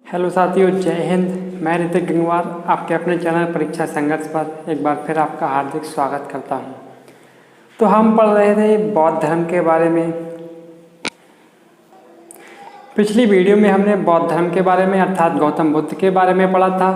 Hello साथियों, जय हिंद। मैं ऋतिक गंगवार आपके अपने चैनल परीक्षा संघर्ष पर एक बार फिर आपका हार्दिक स्वागत करता हूं। तो हम पढ़ रहे थे बौद्ध धर्म के बारे में। पिछली वीडियो में हमने बौद्ध धर्म के बारे में अर्थात गौतम बुद्ध के बारे में पढ़ा था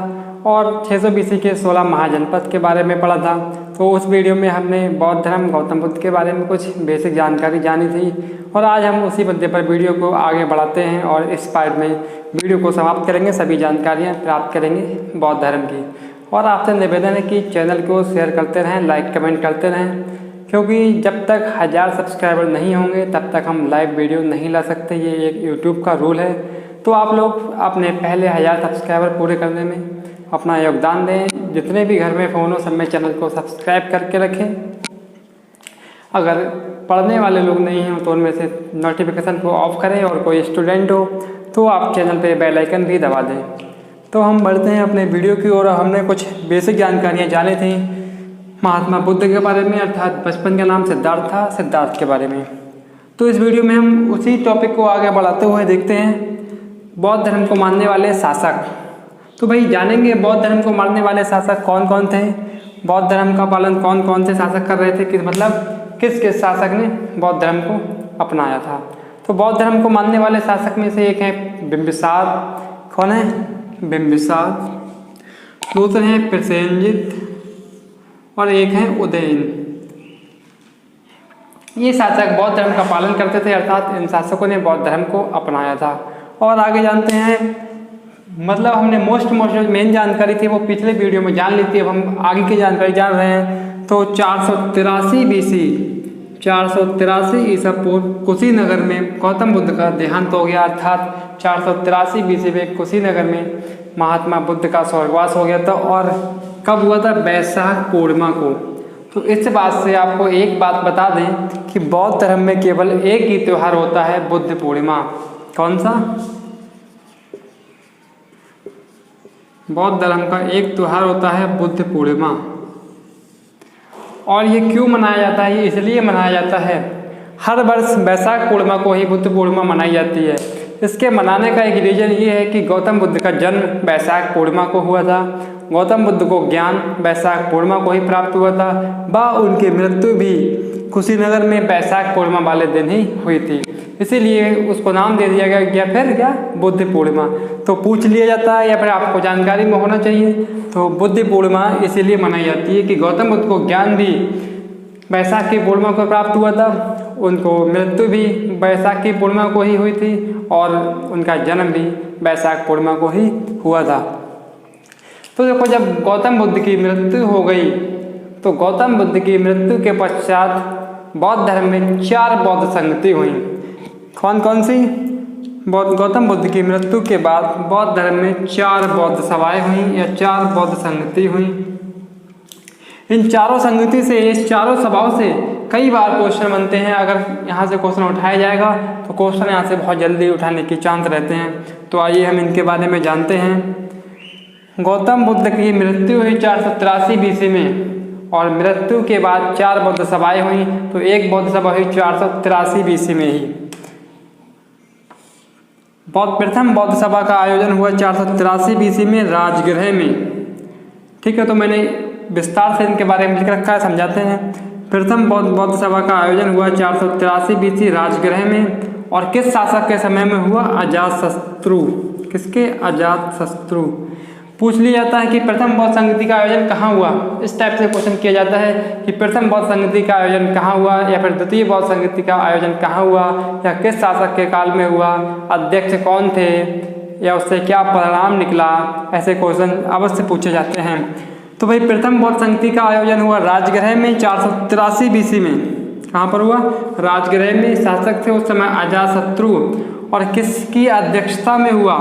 और 600 BC के 16 महाजनपद के बारे में पढ़ा था। तो उस वीडियो में हमने बौद्ध धर्म गौतम बुद्ध के बारे में कुछ बेसिक जानकारी जानी थी और आज हम उसी मुद्दे पर वीडियो को आगे बढ़ाते हैं और इस पार्ट में वीडियो को समाप्त करेंगे, सभी जानकारियाँ प्राप्त करेंगे बौद्ध धर्म की। और आपसे निवेदन है कि चैनल को शेयर करते रहें, लाइक कमेंट करते रहें, क्योंकि जब तक 1000 सब्सक्राइबर नहीं होंगे तब तक हम लाइव वीडियो नहीं ला सकते। ये एक यूट्यूब का रूल है। तो आप लोग अपने पहले 1000 सब्सक्राइबर पूरे करने में अपना योगदान दें। जितने भी घर में फ़ोन हो सब में चैनल को सब्सक्राइब करके रखें। अगर पढ़ने वाले लोग नहीं हों तो उनमें से नोटिफिकेशन को ऑफ करें और कोई स्टूडेंट हो तो आप चैनल पे बेल आइकन भी दबा दें। तो हम बढ़ते हैं अपने वीडियो की ओर। हमने कुछ बेसिक जानकारियाँ जानी थी महात्मा बुद्ध के बारे में, अर्थात बचपन का नाम सिद्धार्थ था, सिद्धार्थ के बारे में। तो इस वीडियो में हम उसी टॉपिक को आगे बढ़ाते हुए देखते हैं बौद्ध धर्म को मानने वाले शासक। तो भाई जानेंगे बौद्ध धर्म को मानने वाले शासक कौन कौन थे, बौद्ध धर्म का पालन कौन कौन से शासक कर रहे थे, किस किस शासक ने बौद्ध धर्म को अपनाया था। तो बौद्ध धर्म को मानने वाले शासक में से एक है बिंबिसार। कौन है? बिंबिसार। दूसरे हैं प्रसेनजित और एक है उदयन। ये शासक बौद्ध धर्म का पालन करते थे, अर्थात इन शासकों ने बौद्ध धर्म को अपनाया था। और आगे जानते हैं, मतलब हमने मोस्ट मेन जानकारी थी वो पिछले वीडियो में जान ली थी, अब हम आगे की जानकारी जान रहे हैं। तो 483 BC 483 ईसा पूर्व कुशीनगर में गौतम बुद्ध का देहांत हो गया, अर्थात 483 BC में कुशीनगर में महात्मा बुद्ध का स्वर्गवास हो गया था। और कब हुआ था? वैशाख पूर्णिमा को। तो इस बात से आपको एक बात बता दें कि बौद्ध धर्म में केवल एक ही त्यौहार होता है, बुद्ध पूर्णिमा। कौन सा? बौद्ध धर्म का एक त्यौहार होता है बुद्ध पूर्णिमा। और ये क्यों मनाया जाता है? ये इसलिए मनाया जाता है, हर वर्ष वैशाख पूर्णिमा को ही बुद्ध पूर्णिमा मनाई जाती है। इसके मनाने का एक रीजन ये है कि गौतम बुद्ध का जन्म वैशाख पूर्णिमा को हुआ था, गौतम बुद्ध को ज्ञान वैशाख पूर्णिमा को ही प्राप्त हुआ था, उनकी मृत्यु भी कुशीनगर में वैशाख पूर्णिमा वाले दिन ही हुई थी, इसीलिए उसको नाम दे दिया गया। फिर क्या? बुद्ध पूर्णिमा। तो पूछ लिया जाता है या फिर आपको जानकारी में होना चाहिए। तो बुद्ध पूर्णिमा इसीलिए मनाई जाती है कि गौतम बुद्ध को ज्ञान भी वैशाख की पूर्णिमा को प्राप्त हुआ था, उनको मृत्यु भी वैशाख की पूर्णिमा को ही हुई थी और उनका जन्म भी वैशाख पूर्णिमा को ही हुआ था। तो देखो, जब गौतम बुद्ध की मृत्यु हो गई तो गौतम बुद्ध की मृत्यु के पश्चात बौद्ध धर्म में 4 बौद्ध संगति हुई। कौन कौन सी? गौतम बुद्ध की मृत्यु के बाद बौद्ध धर्म में 4 बौद्ध सभाएं हुई या 4 बौद्ध संगति हुई। इन चारों संगति से, इस चारों सभाओं से कई बार क्वेश्चन बनते हैं। अगर यहाँ से क्वेश्चन उठाया जाएगा तो क्वेश्चन यहाँ से बहुत जल्दी उठाने के चांस रहते हैं। तो आइए हम इनके बारे में जानते हैं। गौतम बुद्ध की मृत्यु हुई 483 BC में और मृत्यु के बाद 4 बौद्ध सभाएं हुई। तो एक बौद्ध सभा हुई 483 BC में ही। प्रथम बौद्ध सभा का आयोजन हुआ 483 BC में राजगृह में। ठीक है, तो मैंने विस्तार से इनके बारे में लिख रखा है, समझाते हैं। प्रथम बौद्ध सभा का आयोजन हुआ 483 BC राजगृह में। और किस शासक के समय में हुआ? अजातशत्रु। किसके? अजातशत्रु। पूछ लिया जाता है कि प्रथम बौद्ध संगति का आयोजन कहाँ हुआ। इस टाइप से क्वेश्चन किया जाता है कि प्रथम बौद्ध संगति का आयोजन कहाँ हुआ, या फिर द्वितीय बौद्ध संगति का आयोजन कहाँ हुआ, या किस शासक के काल में हुआ, अध्यक्ष कौन थे, या उससे क्या परिणाम निकला। ऐसे क्वेश्चन अवश्य पूछे जाते हैं। तो भाई प्रथम बौद्ध संगति का आयोजन हुआ राजगृह में 483 BC में। कहाँ पर हुआ? राजगृह में। शासक थे उस समय अजातशत्रु। और किसकी अध्यक्षता में हुआ?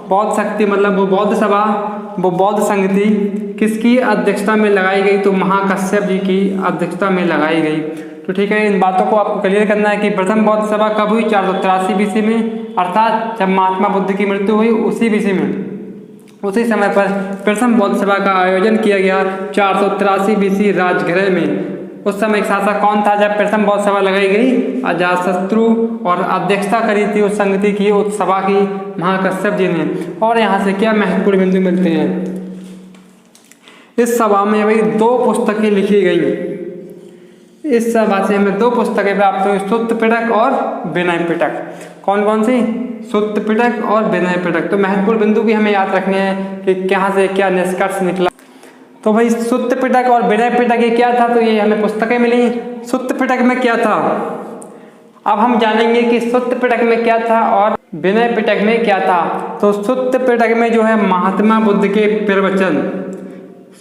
बौद्ध शक्ति, मतलब वो बौद्ध सभा, वो बौद्ध संगति किसकी अध्यक्षता में लगाई गई? तो महाकश्यप जी की अध्यक्षता में लगाई गई। तो ठीक है, इन बातों को आपको क्लियर करना है कि प्रथम बौद्ध सभा कब हुई? 483 BC में, अर्थात जब महात्मा बुद्ध की मृत्यु हुई उसी BC में, उसी समय पर प्रथम बौद्ध सभा का आयोजन किया गया 483 BC राजगृह में। उस समय एक शासक कौन था जब प्रथम बौद्ध सभा लगाई गई? अजातशत्रु। और अध्यक्षता करी थी उस संगति की, उस सभा की, महाकश्यप जी ने। और यहाँ से क्या महत्वपूर्ण बिंदु मिलते हैं? इस सभा में भाई 2 पुस्तकें लिखी गई। इस सभा से हमें 2 पुस्तकें प्राप्त हुई, सुत्त पिटक और विनय पिटक। कौन कौन सी? सुत्त पिटक और विनय पिटक। तो महत्वपूर्ण बिंदु भी हमें याद रखने हैं कि कहाँ से क्या निष्कर्ष निकला। तो भाई सुत्त पिटक और विनय पिटक ये क्या था? तो ये हमें पुस्तकें मिली। सुत्त पिटक में क्या था? अब हम जानेंगे कि सुत्त पिटक में क्या था और विनय पिटक में क्या था। तो सुत्त पिटक में जो है महात्मा बुद्ध के प्रवचन,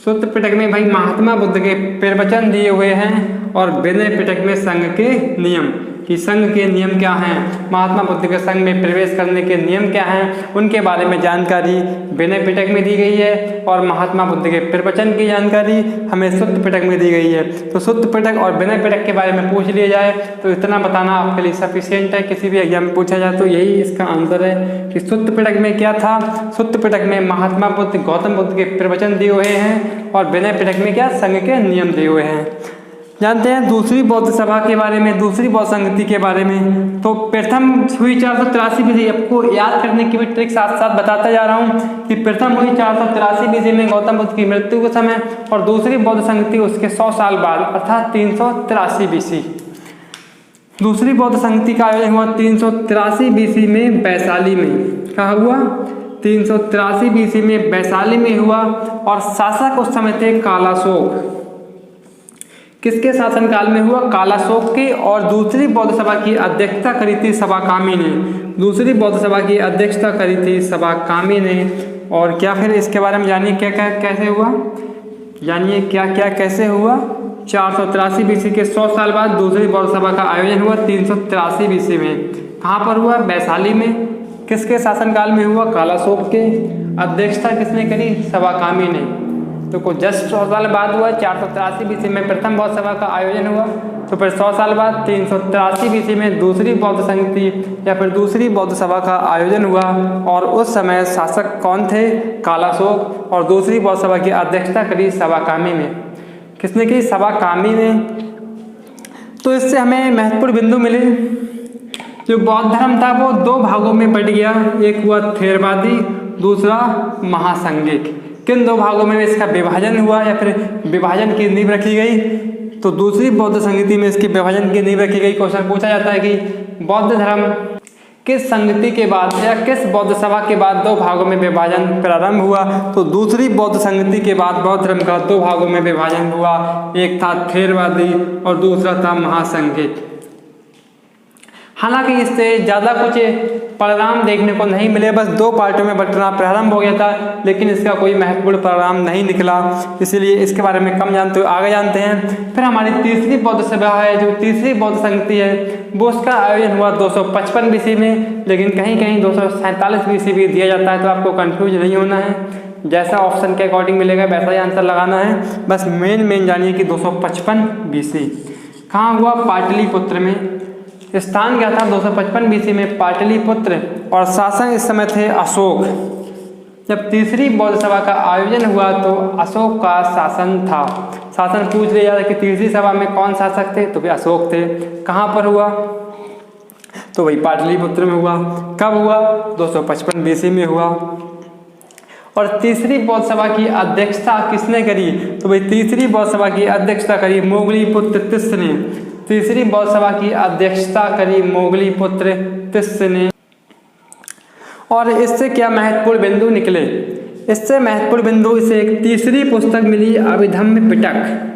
सुत्त पिटक में भाई महात्मा बुद्ध के प्रवचन दिए हुए हैं। और विनय पिटक में संघ के नियम, कि संघ के नियम क्या हैं, महात्मा बुद्ध के संघ में प्रवेश करने के नियम क्या हैं, उनके बारे में जानकारी विनय पिटक में दी गई है। और महात्मा बुद्ध के प्रवचन की जानकारी हमें सुत्त पिटक में दी गई है। तो सुत्त पिटक और विनय पिटक के बारे में पूछ लिया जाए तो इतना बताना आपके लिए सफिशियंट है। किसी भी एग्जाम में पूछा जाए तो यही इसका आंसर है कि सुत्त पिटक में क्या था? सुत्त पिटक में महात्मा बुद्ध, गौतम बुद्ध के प्रवचन दिए हुए हैं। और विनय पिटक में क्या? संघ के नियम दिए हुए हैं। जानते हैं दूसरी बौद्ध सभा के बारे में, दूसरी बौद्ध संगति के बारे में। तो प्रथम हुई 483 BC। आपको याद करने की भी ट्रिक साथ साथ बताता जा रहा हूँ कि प्रथम हुई 483 BC में गौतम बुद्ध की मृत्यु के समय, और दूसरी बौद्ध संगति उसके 100 साल बाद अर्थात 383 BC। दूसरी बौद्ध संगति का आयोजन हुआ 383 BC में वैशाली में। कहाँ हुआ? 383 BC में वैशाली में हुआ। और शासक उस समय थे कालाशोक। किसके शासनकाल में हुआ? कालाशोक के। और दूसरी बौद्ध सभा की अध्यक्षता करी थी सवाकामी ने। दूसरी बौद्ध सभा की अध्यक्षता करी थी सवाकामी ने। और क्या फिर इसके बारे में जानिए क्या क्या कैसे हुआ, जानिए क्या क्या कैसे हुआ। 483 BC के 100 साल बाद दूसरी बौद्ध सभा का आयोजन हुआ 383 BC में। कहाँ पर हुआ? वैशाली में। किसके शासनकाल में हुआ? कालाशोक के। अध्यक्षता किसने करी? सवाकामी ने। तो कुछ जस्ट 100 साल बाद हुआ। 483 BC में प्रथम बौद्ध सभा का आयोजन हुआ। तो फिर 100 साल बाद 383 BC में दूसरी बौद्ध संगति या फिर दूसरी बौद्ध सभा का आयोजन हुआ। और उस समय शासक कौन थे? कालाशोक। और दूसरी बौद्ध सभा की अध्यक्षता करी सवाकामी ने। किसने की? सवाकामी ने। तो इससे हमें महत्वपूर्ण बिंदु मिले। जो बौद्ध धर्म था वो 2 भागों में बट गया। एक हुआ थेरवादी, दूसरा महासंघिक। किन 2 भागों में इसका विभाजन हुआ या फिर विभाजन की नींव रखी गई? तो दूसरी बौद्ध संगति में इसके विभाजन की नींव रखी गई। क्वेश्चन पूछा जाता है कि बौद्ध धर्म किस संगति के बाद या किस बौद्ध सभा के बाद 2 भागों में विभाजन प्रारंभ हुआ? तो दूसरी बौद्ध संगति के बाद बौद्ध धर्म का 2 भागों में विभाजन हुआ। एक था थेरवादी और दूसरा था महासंघिक। हालांकि इससे ज़्यादा कुछ परिणाम देखने को नहीं मिले, बस 2 पार्टियों में बंटना प्रारंभ हो गया था, लेकिन इसका कोई महत्वपूर्ण परिणाम नहीं निकला। इसीलिए इसके बारे में कम जानते हुए आगे जानते हैं। फिर हमारी तीसरी बौद्ध सभा है, जो तीसरी बौद्ध संगति है, वो उसका आयोजन हुआ 255 BC में, लेकिन कहीं कहीं 247 BC भी दिया जाता है। तो आपको कन्फ्यूज नहीं होना है, जैसा ऑप्शन के अकॉर्डिंग मिलेगा वैसा ही आंसर लगाना है। बस मेन जानिए कि 255 BC। कहाँ हुआ? पाटलिपुत्र में। स्थान क्या था? 255 BC में पाटलिपुत्र। और शासक इस समय थे अशोक। जब तीसरी बौद्ध सभा का आयोजन हुआ तो अशोक का शासन था। शासन पूछ लिया जाता कि तीसरी सभा में कौन शासक थे? तो भी अशोक थे। कहाँ पर हुआ? तो वही पाटलिपुत्र में हुआ। कब हुआ? 255 BC में हुआ। और तीसरी बौद्ध सभा की अध्यक्षता किसने करी? तो भाई तीसरी बौद्ध सभा की अध्यक्षता करी मोगलीपुत्र तिस्स ने। तीसरी बौद्ध सभा की अध्यक्षता करी मोगलीपुत्र तिस्स ने। और इससे क्या महत्वपूर्ण बिंदु निकले? इससे महत्वपूर्ण बिंदु इसे एक तीसरी पुस्तक मिली, अभिधम्म पिटक।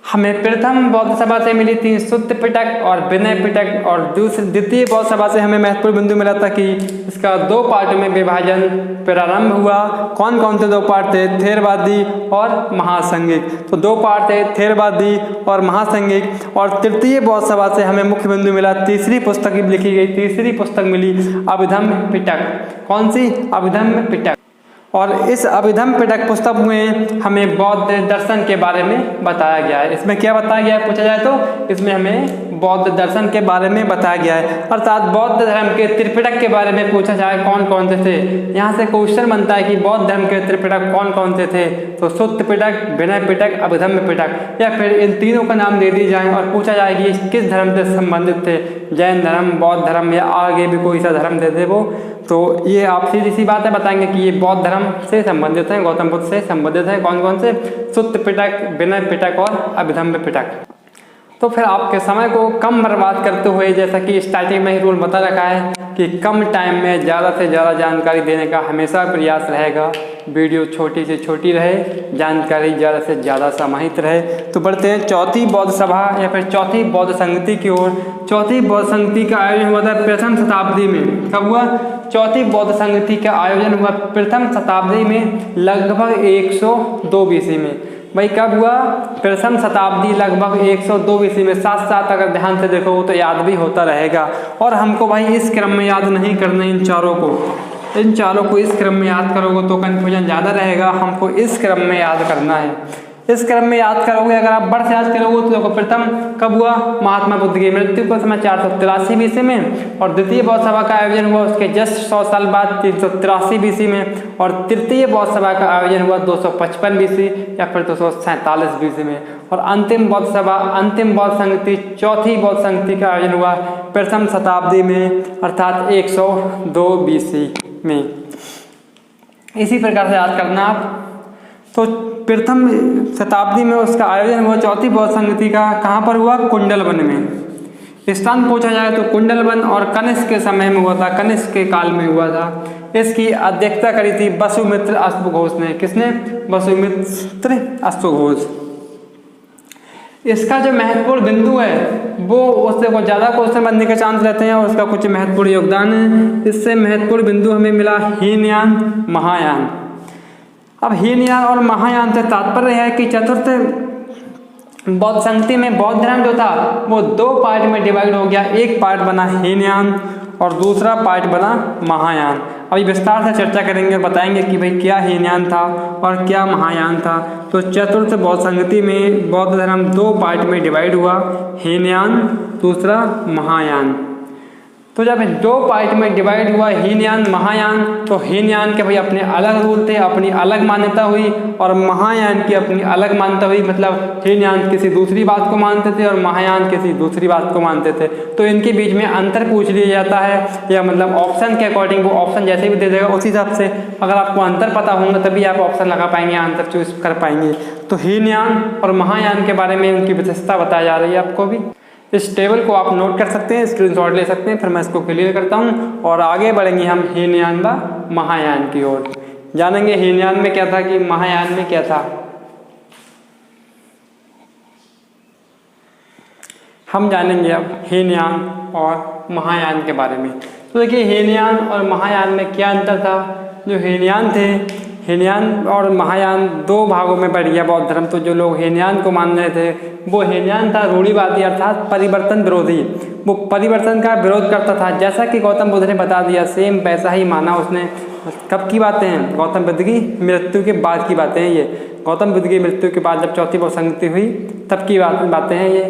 हमें प्रथम बौद्ध सभा से मिली थी सुत्त पिटक और विनय पिटक। और द्वितीय बौद्ध सभा से हमें महत्वपूर्ण बिंदु मिला था कि इसका 2 पार्ट में विभाजन प्रारंभ हुआ। कौन कौन से 2 पार्ट थे? थेरवादी और महासंघिक। तो 2 पार्ट थे, थेरवादी और महासंघिक। और तृतीय बौद्ध सभा से हमें मुख्य बिंदु मिला, तीसरी पुस्तक लिखी गई, तीसरी पुस्तक मिली अभिधम्म पिटक। कौन सी? अभिधम्म पिटक। और इस अभिधम पिटक पुस्तक में हमें बौद्ध दर्शन के बारे में बताया गया है। इसमें क्या बताया गया है पूछा जाए तो इसमें हमें बौद्ध दर्शन के बारे में बताया गया है, अर्थात बौद्ध धर्म के त्रिपिटक के बारे में पूछा जाए कौन कौन से थे। यहाँ से क्वेश्चन बनता है कि बौद्ध धर्म के त्रिपिटक कौन कौन से थे, तो सुत्त पिटक, विनय पिटक, अभिधम्म पिटक, या फिर इन तीनों का नाम दे दिए जाए और पूछा जाए कि किस धर्म से संबंधित थे, जैन धर्म, बौद्ध धर्म या आगे भी कोई सा धर्म दे दे वो, तो ये आप सीधी सी बात है बताएंगे कि ये बौद्ध धर्म से संबंधित हैं, गौतम बुद्ध से संबंधित है। कौन कौन से? सुत्त पिटक, विनय पिटक और अभिधम्म पिटक। तो फिर आपके समय को कम बर्बाद करते हुए, जैसा कि स्टार्टिंग में ही रूल बता रखा है कि कम टाइम में ज़्यादा से ज़्यादा जानकारी देने का हमेशा प्रयास रहेगा। वीडियो छोटी से छोटी रहे, जानकारी ज़्यादा से ज़्यादा समाहित रहे। तो बढ़ते हैं चौथी बौद्ध सभा या फिर चौथी बौद्ध संगति की ओर। चौथी बौद्ध संगति का आयोजन हुआ था प्रथम शताब्दी में। कब हुआ? चौथी बौद्ध संगति का आयोजन हुआ प्रथम शताब्दी में, लगभग 102 BC में। भाई कब हुआ? प्रथम शताब्दी, लगभग 102 BC में। साथ साथ अगर ध्यान से देखो तो याद भी होता रहेगा। और हमको भाई इस क्रम में याद नहीं करना इन चारों को इस क्रम में याद करोगे तो कन्फ्यूजन ज़्यादा रहेगा। हमको इस क्रम में याद करना है। इस क्रम में याद करोगे, अगर आप बढ़ से याद करोगे तो देखो प्रथम कब हुआ? महात्मा बुद्ध की मृत्यु का समय 483 BC में, और द्वितीय बौद्ध सभा का आयोजन हुआ उसके जस्ट 100 साल बाद 383 BC में, और तृतीय बौद्ध सभा का आयोजन हुआ 255 BC या फिर 247 BC में, और अंतिम बौद्ध सभा, अंतिम बौद्ध संगति, चौथी बौद्ध संगति का आयोजन हुआ प्रथम शताब्दी में, अर्थात 102 BC में। इसी प्रकार से याद करना आप। तो प्रथम शताब्दी में उसका आयोजन हुआ चौथी बौद्ध संगति का, कहाँ पर हुआ? कुंडलवन में। स्थान पूछा जाए तो कुंडलवन और कनिष्क के समय में हुआ था, कनिष्क के काल में हुआ था। इसकी अध्यक्षता करी थी वसुमित्र अश्वघोष ने। किसने? वसुमित्र अश्वघोष। इसका जो महत्वपूर्ण बिंदु है वो उससे कुछ ज़्यादा क्वेश्चन बनने के चांस रहते हैं और उसका कुछ महत्वपूर्ण योगदान है। इससे महत्वपूर्ण बिंदु हमें मिला हीनयान, महायान। अब हीनयान और महायान से तात्पर्य है कि चतुर्थ बौद्ध संगति में बौद्ध धर्म जो था वो 2 पार्ट में डिवाइड हो गया। एक पार्ट बना हीनयान और दूसरा पार्ट बना महायान। अभी विस्तार से चर्चा करेंगे और बताएंगे कि भाई क्या हीनयान था और क्या महायान था। तो चतुर्थ बौद्ध संगति में बौद्ध धर्म 2 पार्ट में डिवाइड हुआ, हीनयान, दूसरा महायान। तो जब 2 पार्ट में डिवाइड हुआ हीनयान, महायान, तो हीनयान के भाई अपने अलग रूल थे, अपनी अलग मान्यता हुई, और महायान की अपनी अलग मान्यता हुई। मतलब हीनयान किसी दूसरी बात को मानते थे और महायान किसी दूसरी बात को मानते थे। तो इनके बीच में अंतर पूछ लिया जाता है, या मतलब ऑप्शन के अकॉर्डिंग वो ऑप्शन जैसे भी दे देगा उसी हिसाब से अगर आपको अंतर पता होगा तभी आप ऑप्शन लगा पाएंगे, आंसर चूज कर पाएंगे। तो हीनयान और महायान के बारे में उनकी विशेषता बताई जा रही है आपको भी। इस टेबल को आप नोट कर सकते हैं, स्क्रीनशॉट ले सकते हैं। फिर मैं इसको क्लियर करता हूँ और आगे बढ़ेंगे हम हीनयान व महायान की ओर। जानेंगे हीनयान में क्या था कि महायान में क्या था। हम जानेंगे अब हीनयान और महायान के बारे में। तो देखिए हीनयान और महायान में क्या अंतर था। जो हीनयान थे, हीनयान और महायान 2 भागों में बढ़ गया बौद्ध धर्म। तो जो लोग हीनयान को मान रहे थे वो हीनयान था रूढ़िवादी, अर्थात परिवर्तन विरोधी। वो परिवर्तन का विरोध करता था, जैसा कि गौतम बुद्ध ने बता दिया सेम वैसा ही माना उसने। कब की बातें हैं? गौतम बुद्ध की मृत्यु के बाद की बातें हैं ये। गौतम बुद्ध की मृत्यु के बाद जब चौथी बौद्ध संगति हुई तब की बातें हैं ये।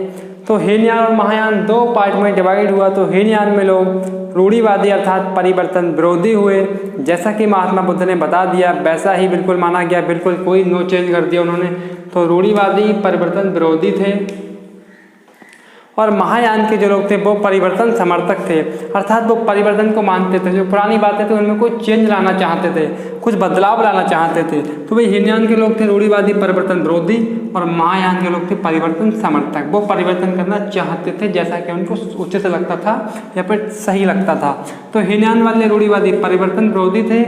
तो हीनयान और महायान 2 पार्ट में डिवाइड हुआ। तो हीनयान में लोग रूढ़िवादी अर्थात परिवर्तन विरोधी हुए, जैसा कि महात्मा बुद्ध ने बता दिया वैसा ही बिल्कुल माना गया, बिल्कुल कोई नो चेंज कर दिया उन्होंने। तो रूढ़िवादी परिवर्तन विरोधी थे। और महायान के जो लोग थे वो परिवर्तन समर्थक थे, अर्थात वो परिवर्तन को मानते थे। जो पुरानी बातें थी उनमें कुछ चेंज लाना चाहते थे, कुछ बदलाव लाना चाहते थे। तो वे हीनयान के लोग थे रूढ़िवादी परिवर्तन विरोधी, और महायान के लोग थे परिवर्तन समर्थक। वो परिवर्तन करना चाहते थे जैसा कि उनको उचित लगता था या फिर सही लगता था। तो हीनयान वाले रूढ़िवादी परिवर्तन विरोधी थे।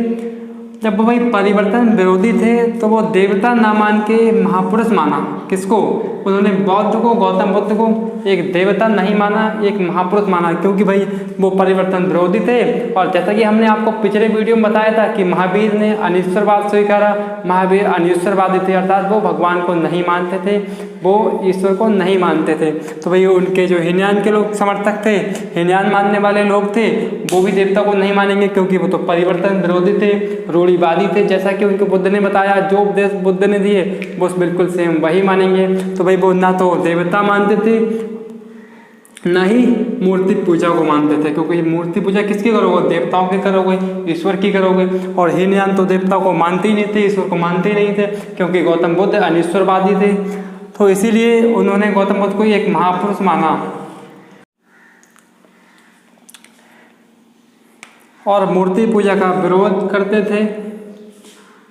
जब वो भाई परिवर्तन विरोधी थे तो वो देवता ना मान के महापुरुष माना। किसको? उन्होंने बौद्ध को, गौतम बुद्ध को एक देवता नहीं माना, एक महापुरुष माना, क्योंकि भाई वो परिवर्तन विरोधी थे। और जैसा कि हमने आपको पिछले वीडियो में बताया था कि महावीर ने अनीश्वरवाद स्वीकारा। महावीर अनीश्वरवादी थे, अर्थात वो भगवान को नहीं मानते थे। वो ईश्वर को नहीं मानते थे। तो भाई उनके जो हीनयान के लोग समर्थक थे, हीनयान मानने वाले लोग थे, वो भी देवता को नहीं मानेंगे क्योंकि वो तो परिवर्तन विरोधी थे, रूढ़िवादी थे। जैसा कि उनको बुद्ध ने बताया, जो उपदेश बुद्ध ने दिए वो बिल्कुल सेम वही मानेंगे। तो भाई वो ना तो देवता मानते थे ना ही मूर्ति पूजा को मानते थे, क्योंकि मूर्ति पूजा किसकी करोगे? देवताओं की करोगे, ईश्वर की करोगे। और हीनयान तो देवता को मानते ही नहीं थे, ईश्वर को मानते ही नहीं थे, क्योंकि गौतम बुद्ध अनीश्वरवादी थे। तो इसीलिए उन्होंने गौतम बुद्ध को एक महापुरुष माना। और मूर्ति पूजा का विरोध करते थे।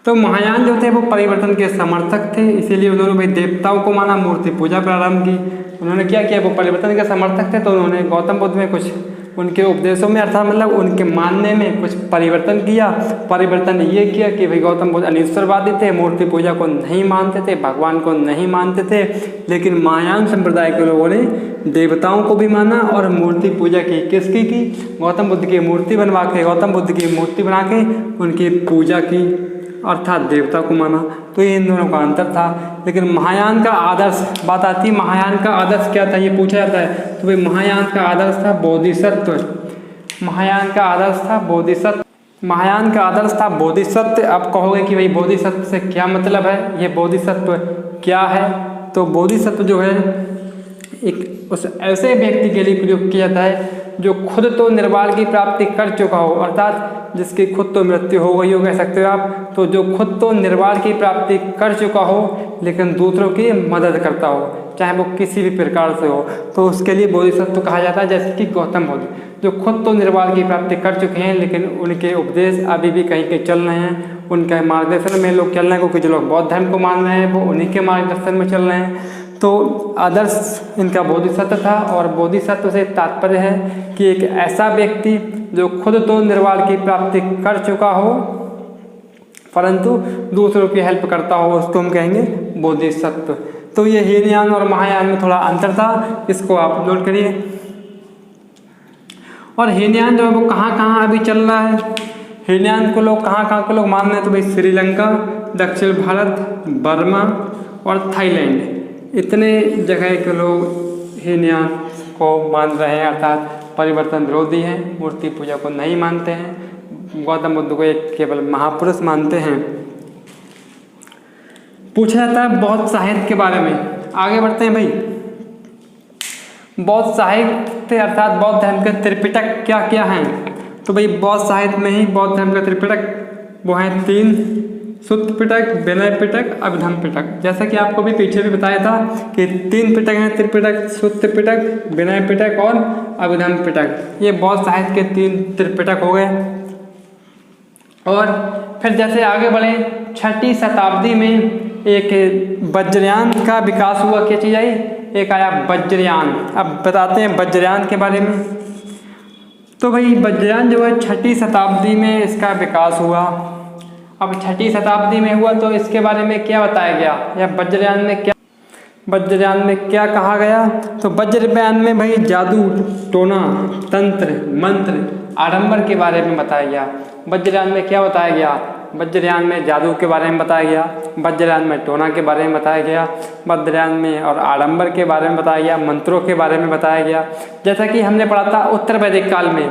तो महायान जो थे वो परिवर्तन के समर्थक थे, इसीलिए उन्होंने भाई देवताओं को माना, मूर्ति पूजा प्रारंभ की। उन्होंने क्या किया? वो परिवर्तन के समर्थक थे, तो उन्होंने गौतम बुद्ध में कुछ उनके उपदेशों में अर्थात मतलब उनके मानने में कुछ परिवर्तन किया। परिवर्तन ये किया कि भाई गौतम बुद्ध अनीश्वरवादी थे, मूर्ति पूजा को नहीं मानते थे, भगवान को नहीं मानते थे। लेकिन महायान संप्रदाय के लोगों ने देवताओं को भी माना और मूर्ति पूजा की। किसकी की? गौतम बुद्ध की मूर्ति बनवा के, गौतम बुद्ध की मूर्ति बना के उनकी पूजा की, अर्थात देवता को माना। तो ये इन दोनों का अंतर था। लेकिन महायान का आदर्श बात आती है, महायान का आदर्श क्या था ये पूछा जाता है। तो भाई महायान का आदर्श था बोधिसत्व। महायान का आदर्श था बोधिसत्व। महायान का आदर्श था बोधिसत्व। आप कहोगे कि भाई बोधिसत्व से क्या मतलब है, ये बोधिसत्व क्या है? तो बोधिसत्व जो है एक उस ऐसे व्यक्ति के लिए प्रयोग किया जाता है जो खुद तो निर्वाण की प्राप्ति कर चुका हो, अर्थात जिसकी खुद तो मृत्यु हो गई हो कह सकते हो आप। तो जो खुद तो निर्वाण की प्राप्ति कर चुका हो लेकिन दूसरों की मदद करता हो, चाहे वो किसी भी प्रकार से हो, तो उसके लिए बोधिसत्व कहा जाता है। जैसे कि गौतम बुद्ध जो खुद तो निर्वाण की प्राप्ति कर चुके हैं लेकिन उनके उपदेश अभी भी कहीं के चल रहे हैं, उनके मार्गदर्शन में लोग चल रहे हैं, क्योंकि जो लोग बौद्ध धर्म को मान रहे हैं वो उन्हीं के मार्गदर्शन में चल रहे हैं। तो आदर्श इनका बोधिसत्व था। और बोधिसत्व से तात्पर्य है कि एक ऐसा व्यक्ति जो खुद तो निर्वाण की प्राप्ति कर चुका हो परंतु दूसरों की हेल्प करता हो, उसको हम कहेंगे बोधिसत्व। तो ये हीनयान और महायान में थोड़ा अंतर था, इसको आप नोट करिए। और हीनयान जो है वो कहाँ कहाँ अभी चल रहा है, हीनयान को लोग कहाँ के लोग मान रहे हैं? तो भाई श्रीलंका, दक्षिण भारत, बर्मा और थाईलैंड, इतने जगह के लोग हीनयान को मान रहे हैं, अर्थात परिवर्तन विरोधी हैं, मूर्ति पूजा को नहीं मानते हैं, गौतम बुद्ध को एक केवल महापुरुष मानते हैं। पूछा जाता है बौद्ध साहित्य के बारे में। आगे बढ़ते हैं भाई। बौद्ध साहित्य अर्थात बौद्ध धर्म के त्रिपिटक क्या क्या हैं? तो भाई बौद्ध साहित्य में ही बौद्ध धर्म का त्रिपिटक वो हैं 3: सुत्त पिटक, विनय पिटक, अभिधम पिटक। जैसा कि आपको भी पीछे भी बताया था कि 3 पिटक हैं, त्रिपिटक, सुत्त पिटक, विनय पिटक और अभिधम पिटक। ये बौद्ध साहित्य के 3 त्रिपिटक हो गए। और फिर जैसे आगे बढ़े 6ठी शताब्दी में एक वज्रयान का विकास हुआ। क्या चीज़ आई? एक आया वज्रयान। अब बताते हैं वज्रयान के बारे में। तो भाई वज्रयान जो है 6ठी शताब्दी में इसका विकास हुआ। अब 6ठी शताब्दी में हुआ तो इसके बारे में क्या बताया गया, या वज्रयान में क्या कहा गया? तो वज्रयान में भाई जादू, टोना, तंत्र, मंत्र, आडंबर के बारे में बताया गया। वज्रयान में क्या बताया गया? वज्रयान में जादू के बारे में बताया गया, वज्रयान में टोना के बारे में बताया गया, वज्रयान में और आडंबर के बारे में बताया गया, मंत्रों के बारे में बताया गया। जैसा कि हमने पढ़ा था उत्तर वैदिक काल में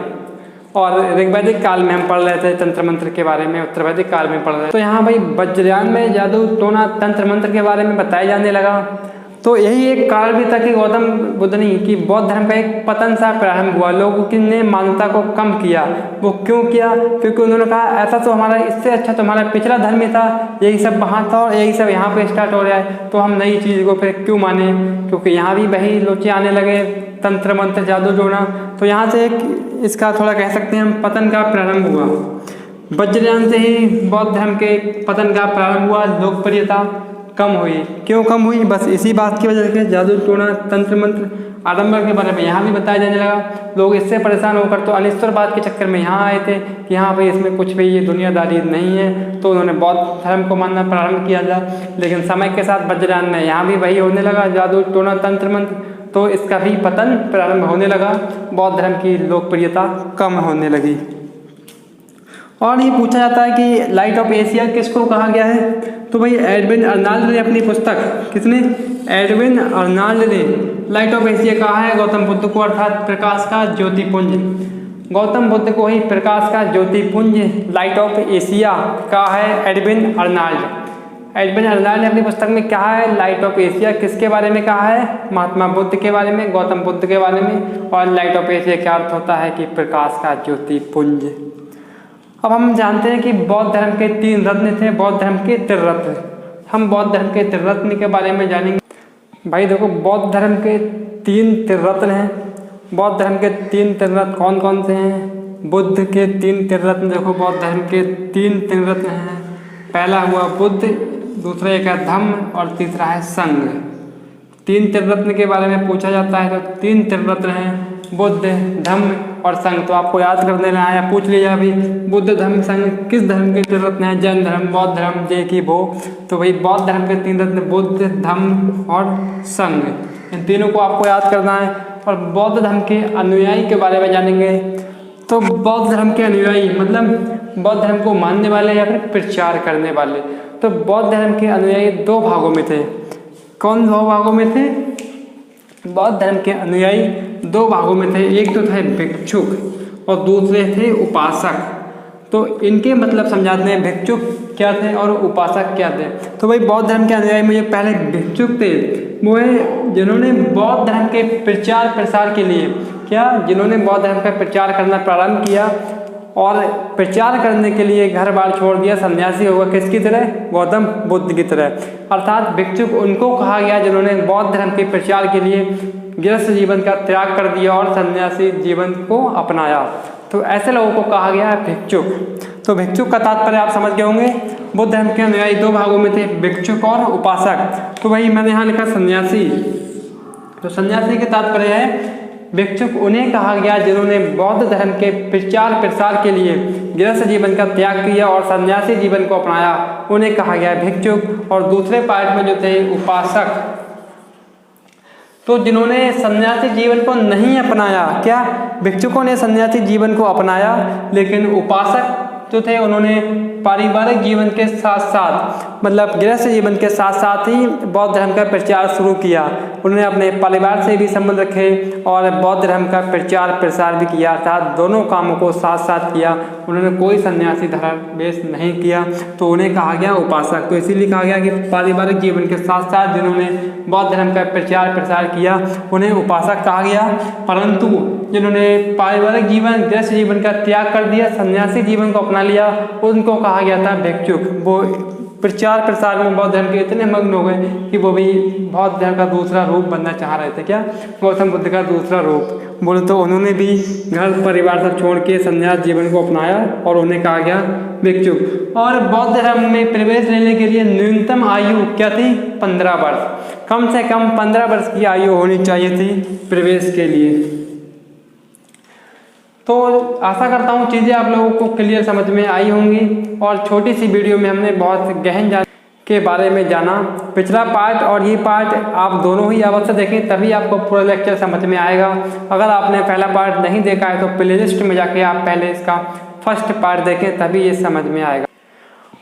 और ऋग्वैदिक काल में हम पढ़ रहे थे तंत्र मंत्र के बारे में, उत्तर वैदिक काल में पढ़ रहे थे। तो यहाँ भाई वज्रयान में जादू, टोना, तंत्र मंत्र के बारे में बताया जाने लगा। तो यही एक कारण भी था कि गौतम बुद्ध ने कि बौद्ध धर्म का एक पतन सा प्रारंभ हुआ, लोगों की ने मान्यता को कम किया। वो क्यों किया? क्योंकि उन्होंने कहा ऐसा तो हमारा, इससे अच्छा तो हमारा पिछला धर्म ही था, यही सब वहाँ था और यही सब यहाँ पे स्टार्ट हो रहा है, तो हम नई चीज़ को फिर क्यों माने? क्योंकि यहाँ भी वही लोचे आने लगे, तंत्र मंत्र, जादू टोना। तो यहाँ से एक इसका थोड़ा कह सकते हैं हम पतन का प्रारंभ हुआ। वज्रयान से ही बौद्ध धर्म के पतन का प्रारंभ हुआ, लोकप्रियता कम हुई। क्यों कम हुई? बस इसी बात की वजह से जादू टोना, तंत्र मंत्र, आडंबर के बारे में यहाँ भी बताया जाने लगा। लोग इससे परेशान होकर तो अनिश्वरवाद के चक्कर में यहाँ आए थे कि हाँ भाई इसमें कुछ भी ये दुनियादारी नहीं है, तो उन्होंने बौद्ध धर्म को मानना प्रारंभ किया था। लेकिन समय के साथ वज्रयान में यहाँ भी वही होने लगा, जादू टोना, तंत्र मंत्र, तो इसका भी पतन प्रारंभ होने लगा, बौद्ध धर्म की लोकप्रियता कम होने लगी। और ये पूछा जाता है कि लाइट ऑफ एशिया किसको कहा गया है, तो भाई एडविन अर्नाल्ड ने अपनी पुस्तक, किसने, एडविन अर्नाल्ड ने लाइट ऑफ एशिया कहा है गौतम बुद्ध को, अर्थात प्रकाश का ज्योतिपुंज। गौतम बुद्ध को ही प्रकाश का ज्योतिपुंज लाइट ऑफ एशिया कहा है एडविन अर्नाल्ड। एडविन अर्नाल्ड ने अपनी पुस्तक में कहा है लाइट ऑफ एशिया किसके बारे में कहा है, महात्मा बुद्ध के बारे में, गौतम बुद्ध के बारे में। और लाइट ऑफ एशिया का अर्थ होता है कि प्रकाश का ज्योतिपुंज। अब हम जानते हैं कि बौद्ध धर्म के 3 रत्न थे, बौद्ध धर्म के त्रिरत्न। हम बौद्ध धर्म के त्रिरत्न के बारे में जानेंगे। भाई देखो, बौद्ध धर्म के 3 त्रिरत्न हैं। बौद्ध धर्म के 3 त्रिरत्न कौन कौन से हैं? बुद्ध के 3 त्रिरत्न, देखो बौद्ध धर्म के 3 त्रिरत्न हैं। पहला हुआ बुद्ध, दूसरा एक है धम्म और तीसरा है संघ। 3 त्रिरत्न के बारे में पूछा जाता है तो 3 त्रिरत्न हैं, बुद्ध, धम्म और संघ। तो आपको याद कर देना है या पूछ लिया अभी, बुद्ध, धम्म, संघ किस धर्म के त्रिरत्न हैं? जैन धर्म, बौद्ध धर्म, जे की भो। तो भाई बौद्ध धर्म के 3 रत्न बुद्ध, धम्म और संघ, इन तीनों को आपको याद करना है। और बौद्ध धर्म के अनुयायी के बारे में जानेंगे। तो बौद्ध धर्म के अनुयायी मतलब बौद्ध धर्म को मानने वाले या फिर प्रचार करने वाले। तो बौद्ध धर्म के अनुयायी 2 भागों में थे। कौन 2 भागों में थे? बौद्ध धर्म के अनुयायी 2 भागों में थे। एक तो थे भिक्षुक और दूसरे थे उपासक। तो इनके मतलब समझाते हैं, भिक्षुक क्या थे और उपासक क्या थे। तो भाई बौद्ध धर्म के अनुयायी में जो पहले भिक्षुक थे वो है जिन्होंने बौद्ध धर्म के प्रचार प्रसार के लिए जिन्होंने बौद्ध धर्म का प्रचार करना प्रारंभ किया और प्रचार करने के लिए घर बार छोड़ दिया, सन्यासी होगा किसकी तरह? गौतम बुद्ध की तरह। अर्थात भिक्षुक उनको कहा गया जिन्होंने बौद्ध धर्म के प्रचार के लिए गृहस्थ जीवन का त्याग कर दिया और सन्यासी जीवन को अपनाया। तो ऐसे लोगों को कहा गया है भिक्षुक। तो भिक्षुक का तात्पर्य आप समझ गए होंगे। बुद्ध धर्म के अनुयायी 2 भागों में थे, भिक्षुक और उपासक। तो वही मैंने यहाँ लिखा सन्यासी। तो सन्यासी के तात्पर्य है भिक्षुक उन्हें कहा गया जिन्होंने बौद्ध धर्म के प्रचार प्रसार के लिए गृहस्थ जीवन का त्याग किया और सन्यासी जीवन को अपनाया, उन्हें कहा गया भिक्षुक। और दूसरे पार्ट में जो थे उपासक, तो जिन्होंने सन्यासी जीवन को नहीं अपनाया। क्या? भिक्षुकों ने सन्यासी जीवन को अपनाया, लेकिन उपासक जो थे उन्होंने पारिवारिक जीवन के साथ साथ मतलब गृहस्थ जीवन के साथ साथ ही बौद्ध धर्म का प्रचार शुरू किया। उन्होंने अपने परिवार से भी संबंध रखे और बौद्ध धर्म का प्रचार प्रसार भी किया, अर्थात दोनों कामों को साथ साथ किया। उन्होंने कोई सन्यासी धर्मावेश नहीं किया, तो उन्हें कहा गया उपासक। तो इसीलिए कहा गया कि पारिवारिक जीवन के साथ साथ जिन्होंने बौद्ध धर्म का प्रचार प्रसार किया उन्हें उपासक कहा गया। परंतु जिन्होंने पारिवारिक जीवन गृहस्थ जीवन का त्याग कर दिया, सन्यासी जीवन को अपना लिया, उनको कहा गया था भिक्षुक। वो प्रचार प्रसार में बौद्ध धर्म के इतने मग्न हो गए कि वो भी बौद्ध धर्म का दूसरा रूप बनना चाह रहे थे। क्या? गौतम बुद्ध का दूसरा रूप बोले तो उन्होंने भी घर परिवार सब छोड़ के संन्यास जीवन को अपनाया और उन्हें कहा गया भिक्षुक। और बौद्ध धर्म में प्रवेश लेने के लिए न्यूनतम आयु क्या थी? 15 वर्ष। कम से कम 15 वर्ष की आयु होनी चाहिए थी प्रवेश के लिए। तो आशा करता हूँ चीज़ें आप लोगों को क्लियर समझ में आई होंगी। और छोटी सी वीडियो में हमने बहुत गहन के बारे में जाना। पिछला पार्ट और ये पार्ट आप दोनों ही अवश्य देखें, तभी आपको पूरा लेक्चर समझ में आएगा। अगर आपने पहला पार्ट नहीं देखा है तो प्लेलिस्ट में जाके आप पहले इसका फर्स्ट पार्ट देखें, तभी ये समझ में आएगा।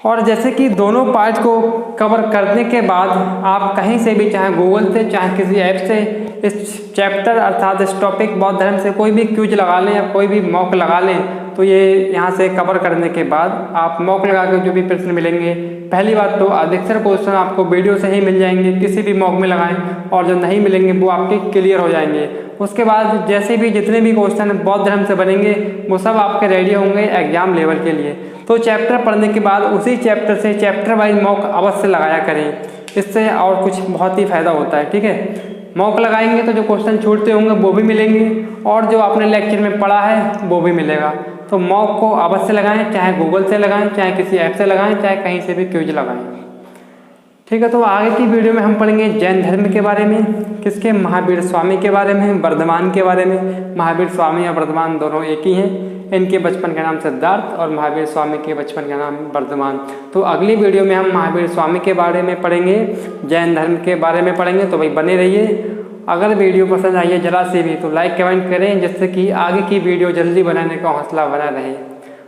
और जैसे कि दोनों पार्ट को कवर करने के बाद आप कहीं से भी, चाहे गूगल से चाहे किसी ऐप से, इस चैप्टर अर्थात इस टॉपिक बौद्ध धर्म से कोई भी क्विज लगा लें या कोई भी मॉक लगा लें, तो ये यहाँ से कवर करने के बाद आप मॉक लगा के जो भी प्रश्न मिलेंगे, पहली बात तो अधिकतर क्वेश्चन आपको वीडियो से ही मिल जाएंगे, किसी भी मॉक में लगाएं, और जो नहीं मिलेंगे वो आपके क्लियर हो जाएंगे। उसके बाद जैसे भी जितने भी क्वेश्चन बौद्ध धर्म से बनेंगे वो सब आपके रेडी होंगे एग्जाम लेवल के लिए। तो चैप्टर पढ़ने के बाद उसी चैप्टर से चैप्टर वाइज मॉक अवश्य लगाया करें, इससे और कुछ बहुत ही फायदा होता है। ठीक है, मॉक लगाएंगे तो जो क्वेश्चन छूटते होंगे वो भी मिलेंगे और जो आपने लेक्चर में पढ़ा है वो भी मिलेगा। तो मॉक को अवश्य लगाएं, चाहे गूगल से लगाएं, चाहे किसी ऐप से लगाएं, चाहे कहीं से भी क्विज लगाएं। ठीक है, तो आगे की वीडियो में हम पढ़ेंगे जैन धर्म के बारे में, किसके? महावीर स्वामी के बारे में, वर्धमान के बारे में। महावीर स्वामी और वर्धमान दोनों एक ही हैं। इनके बचपन का नाम सिद्धार्थ और महावीर स्वामी के बचपन का नाम वर्धमान। तो अगली वीडियो में हम महावीर स्वामी के बारे में पढ़ेंगे, जैन धर्म के बारे में पढ़ेंगे। तो भाई बने रहिए। अगर वीडियो पसंद आई है जरा से भी तो लाइक कमेंट करें, जिससे कि आगे की वीडियो जल्दी बनाने का हौसला बना रहे।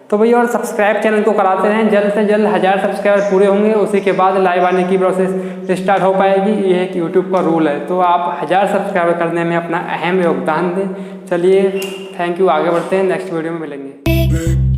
तो भैया और सब्सक्राइब चैनल को कराते रहें, जल्द से जल्द 1000 सब्सक्राइबर पूरे होंगे, उसी के बाद लाइव आने की प्रोसेस स्टार्ट हो पाएगी। ये एक यूट्यूब का रूल है, तो आप 1000 सब्सक्राइबर करने में अपना अहम योगदान दें। चलिए थैंक यू, आगे बढ़ते हैं, नेक्स्ट वीडियो में मिलेंगे।